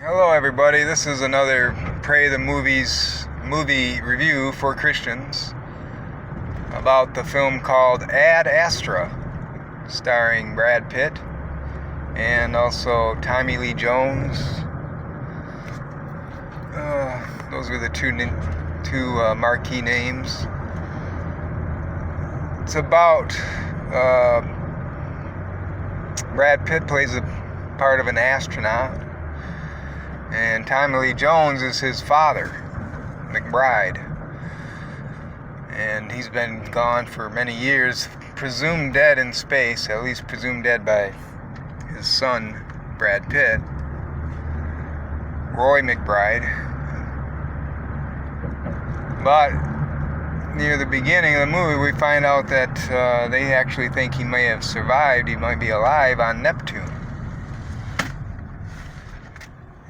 Hello everybody, this is another Pray the Movies movie review for Christians about the film called Astra, starring Brad Pitt and also Tommy Lee Jones. Those were the two marquee names. It's about Brad Pitt plays the part of an astronaut, and Tommy Lee Jones is his father, McBride. And he's been gone for many years, presumed dead in space, at least presumed dead by his son, Brad Pitt, Roy McBride. But near the beginning of the movie, we find out that they actually think he may have survived, he might be alive on Neptune.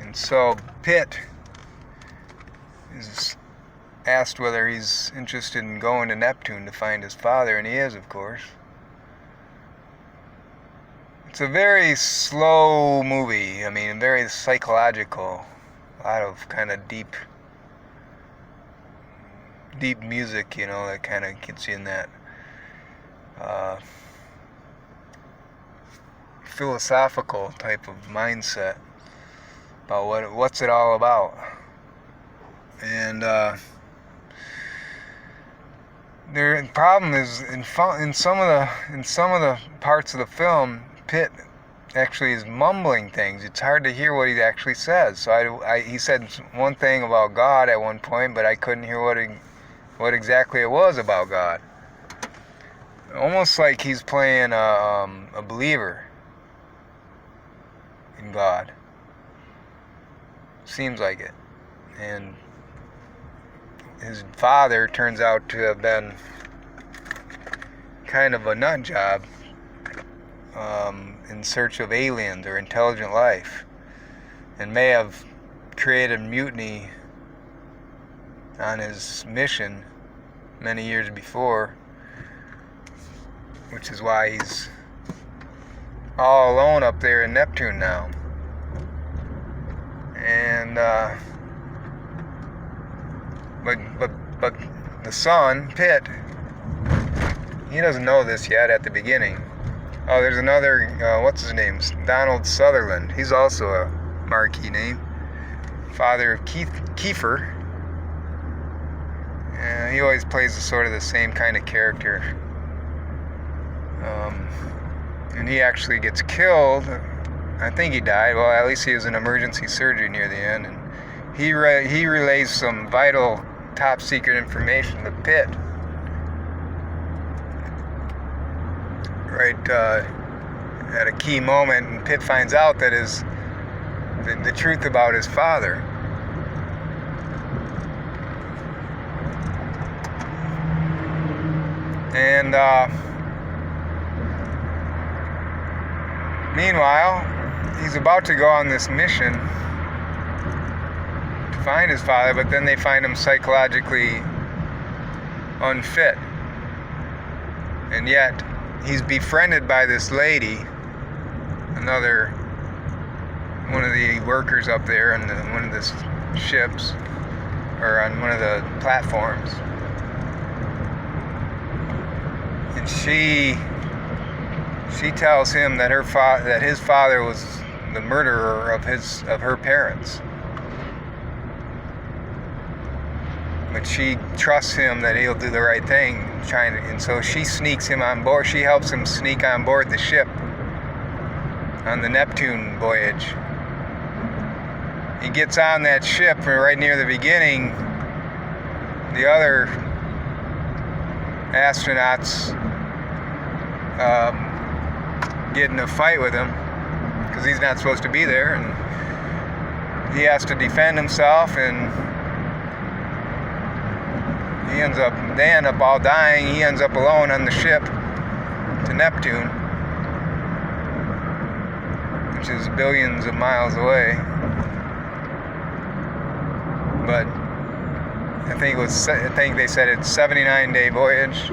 And so Pitt is asked whether he's interested in going to Neptune to find his father, and he is, of course. It's a very slow movie. I mean, very psychological. A lot of kind of deep music, you know, that kind of gets you in that philosophical type of mindset about what's it all about. And the problem is in some of the parts of the film, Pitt actually is mumbling things. It's hard to hear what he actually says. So he said one thing about God at one point, but I couldn't hear what exactly it was about God. Almost like he's playing a believer in God. Seems like it. And his father turns out to have been kind of a nut job in search of aliens or intelligent life, and may have created mutiny on his mission many years before, which is why he's all alone up there in Neptune now. And but the son, Pitt, he doesn't know this yet at the beginning. Oh, there's another, what's his name? Donald Sutherland. He's also a marquee name. Father of Kiefer. And he always plays the same kind of character. And he actually gets killed. I think he died. Well, at least he was in emergency surgery near the end. And he relays some vital, top secret information to Pitt. Right at a key moment, and Pitt finds out that the truth about his father. And meanwhile, he's about to go on this mission to find his father, but then they find him psychologically unfit. And yet, he's befriended by this lady, one of the workers up there on one of the ships, or on one of the platforms. And she tells him that his father was the murderer of her parents. But she trusts him that he'll do the right thing, and so she sneaks him on board. She helps him sneak on board the ship on the Neptune voyage. He gets on that ship, and right near the beginning, the other astronauts get in a fight with him because he's not supposed to be there, and he has to defend himself, and they end up all dying. He ends up alone on the ship to Neptune, which is billions of miles away. But I think they said it's a 79-day voyage.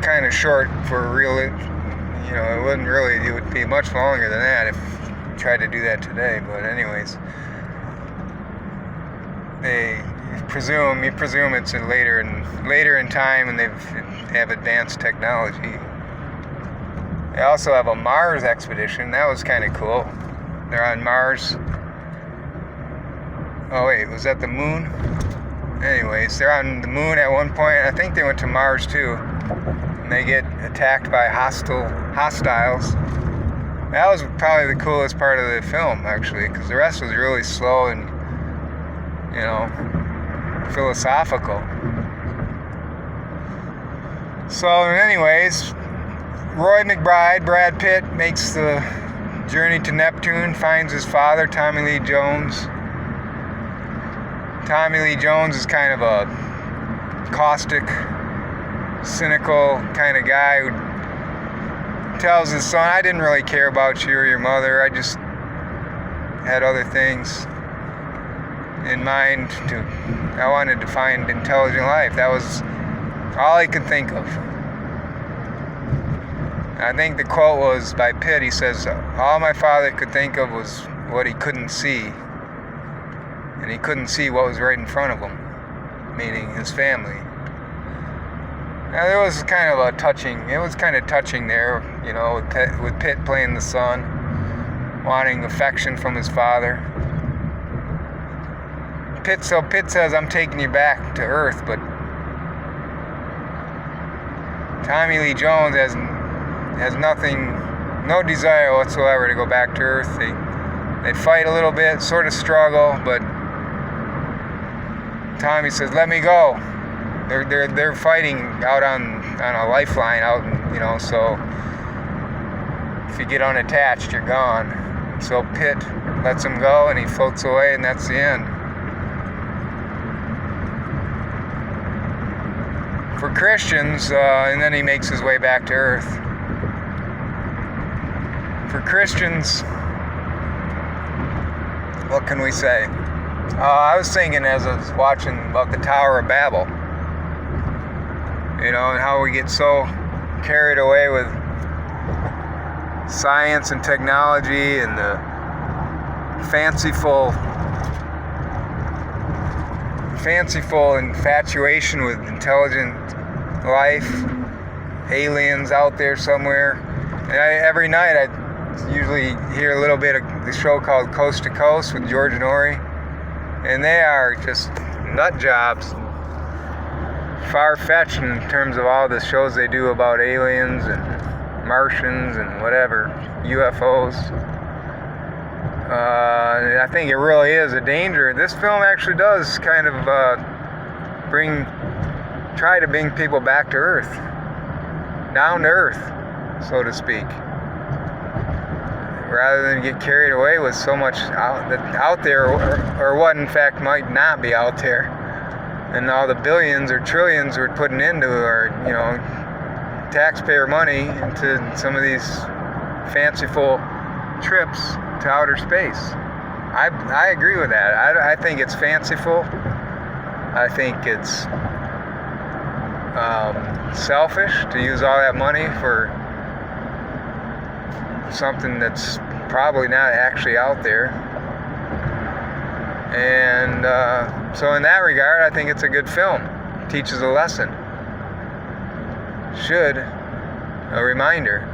Kind of short for real, it would be much longer than that if you tried to do that today. But anyways, you presume it's later in time, and they have advanced technology. They also have a Mars expedition. That was kind of cool. They're on Mars. Oh wait, was that the moon? Anyways, they're on the moon at one point. I think they went to Mars too. And they get attacked by hostiles. That was probably the coolest part of the film, actually, because the rest was really slow and, philosophical. So anyways, Brad Pitt makes the journey to Neptune, finds his father, Tommy Lee Jones. Tommy Lee Jones is kind of a caustic, cynical kind of guy who tells his son, I didn't really care about you or your mother, I just had other things in mind. I wanted to find intelligent life. That was all he could think of. I think the quote was by Pitt. He says, all my father could think of was what he couldn't see. And he couldn't see what was right in front of him, meaning his family. Now there was kind of touching there, with Pitt playing the son, wanting affection from his father. Pitt says, I'm taking you back to Earth, but Tommy Lee Jones has no desire whatsoever to go back to Earth. They fight a little bit, sort of struggle, but Tommy says, let me go. They're fighting out on a lifeline so if you get unattached, you're gone. So Pitt lets him go and he floats away, and that's the end. For Christians, and then he makes his way back to Earth. For Christians, what can we say? I was thinking as I was watching about the Tower of Babel, and how we get so carried away with science and technology and the fanciful infatuation with intelligent life, aliens out there somewhere. And every night I usually hear a little bit of the show called Coast to Coast with George and Ori, and they are just nut jobs, far-fetched in terms of all the shows they do about aliens and Martians and whatever, UFOs. I think it really is a danger. This film actually does kind of try to bring people back to Earth, down to Earth, so to speak, rather than get carried away with so much out there, or what in fact might not be out there, and all the billions or trillions we're putting into our taxpayer money into some of these fanciful trips to outer space. I agree with that. I think it's fanciful. I think it's selfish to use all that money for something that's probably not actually out there. And so in that regard, I think it's a good film. It teaches a lesson. Should. A reminder.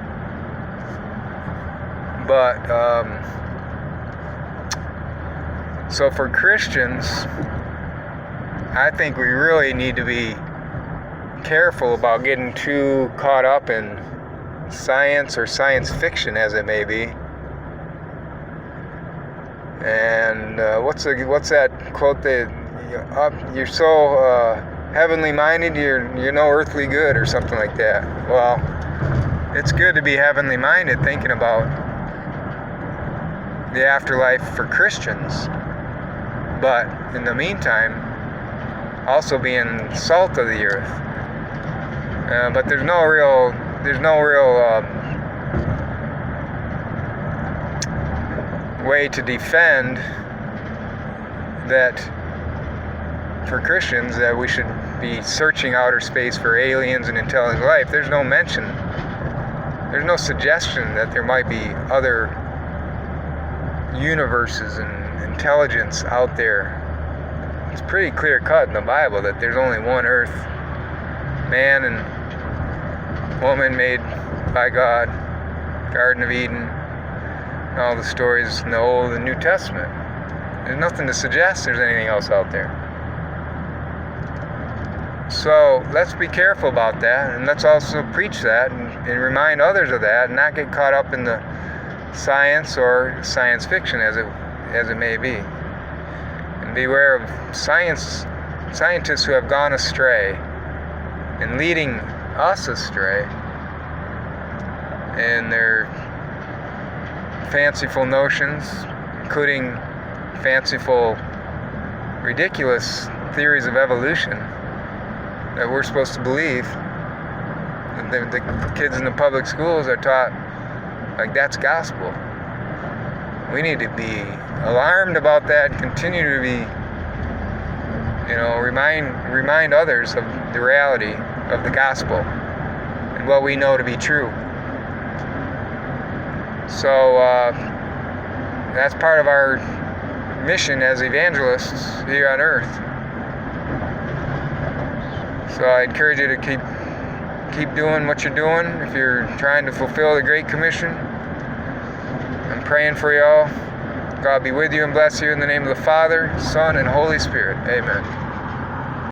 But so for Christians, I think we really need to be careful about getting too caught up in science or science fiction, as it may be. And what's that quote that you're so heavenly minded, you're no earthly good, or something like that. Well, it's good to be heavenly minded, thinking about the afterlife for Christians, but in the meantime also being salt of the earth. But there's no real way to defend that for Christians, that we should be searching outer space for aliens and intelligent life. There's no mention there's no suggestion that there might be other universes and intelligence out there. It's pretty clear cut in the Bible that there's only one earth, man and woman made by God, Garden of Eden, and all the stories in the Old and New Testament. There's nothing to suggest there's anything else out there. So let's be careful about that, and let's also preach that and remind others of that, and not get caught up in the science or science fiction as it may be. And beware of scientists who have gone astray and leading us astray in their fanciful notions, including fanciful, ridiculous theories of evolution that we're supposed to believe. The kids in the public schools are taught like that's gospel. We need to be alarmed about that, continue to be, remind others of the reality of the gospel and what we know to be true. So that's part of our mission as evangelists here on earth. So I encourage you to keep doing what you're doing if you're trying to fulfill the Great Commission. I'm praying for you all. God be with you and bless you in the name of the Father, Son, and Holy Spirit. Amen.